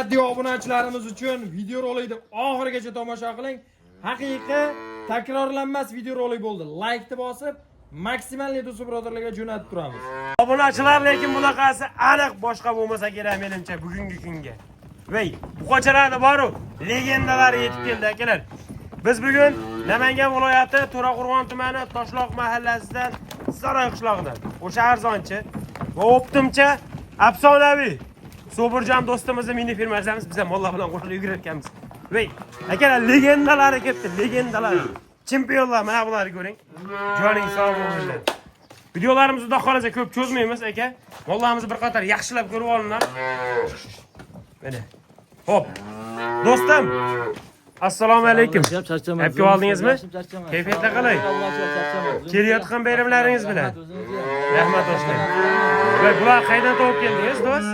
oddiy obunachilarimiz uchun video rolikni oxirigacha tomosha qiling. Haqiqiy takrorlanmas video rolik bo'ldi. Like ni bosib, maksimal do'st birodarlarga jo'natib turamiz. Obunachilar, lekin bunaqasi aniq boshqa bo'lmasa kerak menimcha bugungi kunga. Voy, bu qochalarda boru legendalar yetib keldi akalar. Biz bugun Namangan viloyati To'raqo'rg'on tumani Toshloq mahallasidan Saroy qishlog'idan, o'sha arzonchi va optimcha afsonaviy Sobirjon do'stimizni mini firmasidamiz. Biz ham mollar bilan qo'shilib yugurayotganmiz. Voy, akalar legendalar kelibdi, legendalar. Chempionlar, mana bularni ko'ring. Joning sog' bo'linglar. Videolarimizni xudo xolasa ko'p cho'zmaymiz aka. Mollarimizni bir qator yaxshilab ko'rib olinglar. Mana. Hop. Do'stim, assalomu alaykum. Hep oldingizmi? Kayfiyatlar qalay? Kelayotgan bayramlaringiz bilan. Rahmat do'stlar. Va bular qaydan topib keldingiz, do'st?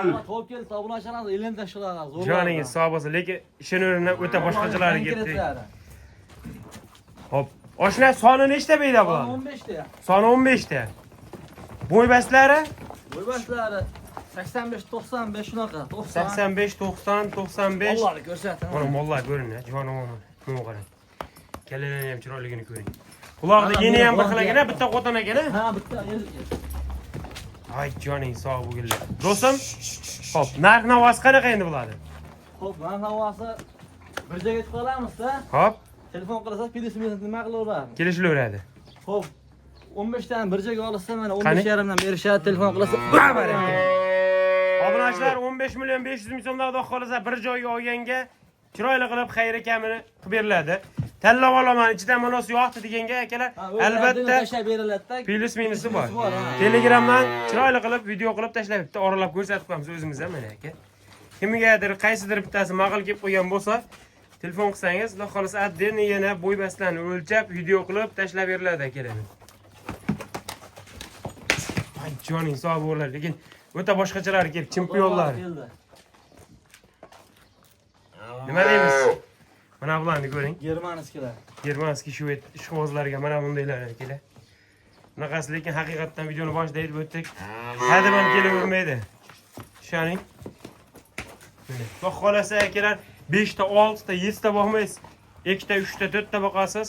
Topib keldi, obunachilarni elindan shularga zo'r. Joningiz sog' bo'lsin, lekin ishini o'rnidan o'ta boshqachalarga ketdi. Hop. Oshna soni nechta beyda bular? 15 ta. Soni 15 ta. Bo'ybaslari? Bo'ybaslari 85-95 shunaqa. 85, 90, 95. Mollarni ko'rsating. Mana mollar ko'rinadi, jonim. Nima qarang. Kalalarni ham chiroyligini ko'ring. Quloqda yeni ham bir xilagina, bitta qo'tan ekan. Ha, bitta. Ay joning sog' bo'lginlar. Do'stim, hop, narx-navosi qanaqa endi bularni? Xo'p, narx-navosi bir joyga chiqib olamiz-da. Hop, Telefon qilsa, plyus-minus nima qilaveradi? kelishilaveradi. Xo'p, 15 tani bir joyga olsa, mana 15,5 dan berishadi, telefon qilsa. Obunachilar 15 million 500 ming so'mdan xudo xolasa bir joyga olganga chiroyli qilib xayri kamini qilib beriladi. Tanlab olaman, ichidan monos yo'qdi deganga akalar, albatta tashlab beriladi-da. plyus minusi bor. Telegramdan chiroyli qilib video qilib tashlab bitta oralab ko'rsatib qo'yamiz o'zimiz ham mana aka. Kimgadir qaysidir bittasi ma'qul kelib qo'ygan bo'lsa, telefon qilsangiz, xudo xolasa addenni yana bo'ybaslarni o'lchab video qilib tashlab beriladi akalar. Ay joning sog' bo'linglar, lekin o'ta boshqachalar kelib, chempionlar. Nima deymiz? Mana bularni ko'ring. Germanskilar. Germanskiy shved ishqibozlarga mana bundaylar kelar. Bunaqasi lekin haqiqatan videoni boshida aytib o'tdik. Hadamam kelavermaydi. Ishoning. Mana xudo xolasa akalar 5 ta, 6 ta, 7 ta boqmaysiz. 2 ta, 3 ta, 4 ta boqasiz.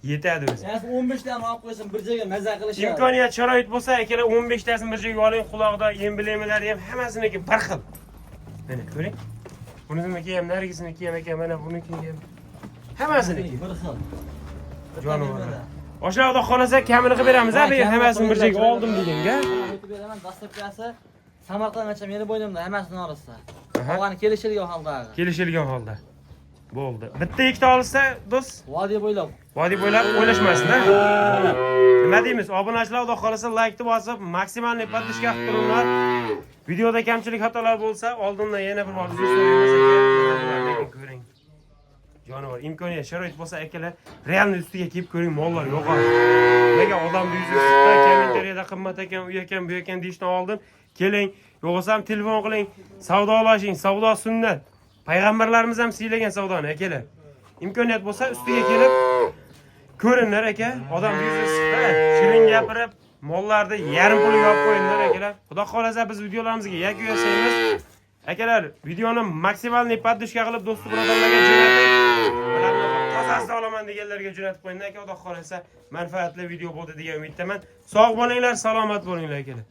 Yetadi o'zi. Ya'ni 15 tani olib qo'ysin, bir joyga maza qilishadi. Imkoniyat sharoit bo'lsa, akalar 15 tasini bir joyga oling, quloqda emblemalari ham hammasiniki bir xil. Mana ko'ring. Buniki ham, narigisiniki ham ekan, mana buniki ham. Hammasiniki bir xil. Jonivorlar. Oshlar xudo xolasa kamini qilib beramiz, ha, men hammasini bir joyga oldim deganga. O'tib beraman, dastlabkasi Samarqandgacha meni bo'ynimda hammasini olsa. Qolgani kelishilgan holda. Kelishilgan holda. Bo'ldi. Bitta ikkita olsa, do'st, Vodiy bo'ylab. vodiy bo'ylab o'ylashmasin-da. Nima deymiz? Obunachilar xudo xolasa like-ni bosib, maksimal podpishka qilib turinglar. Videoda kamchilik xatolar bo'lsa, oldindan yana bir bor uzr so'raymiz aka. Lekin ko'ring. Jonivor, imkoniyat sharoit bo'lsa akalar, realni ustiga kelib ko'ring, mollar yo'qadi. Nega odamni yuzi issiqda, kommentariyada qimmat ekan, u ekan, bu ekan deyishdan oldin keling, yo'qsa telefon qiling, savdolashing, savdo sunnat. Payg'ambarlarimiz ham siylagan savdoni akalar. Imkoniyat bo'lsa ustiga kelib ko'ringlar aka, odam yuzi issiqda, shirin gapirib, mollarni yarim pul yopib qo'yinglar akalar. Xudo xolasa biz videolarimizga yakun yasaymiz. Akalar, videoni maksimal podpishka qilib do'st birodarlarga jo'nating. Tozasini olaman deganlarga jo'natib qo'ying aka, xudo xolasa manfaatli video bo'ldi degan umiddaman. Sog' bo'linglar, salomat bo'linglar akalar.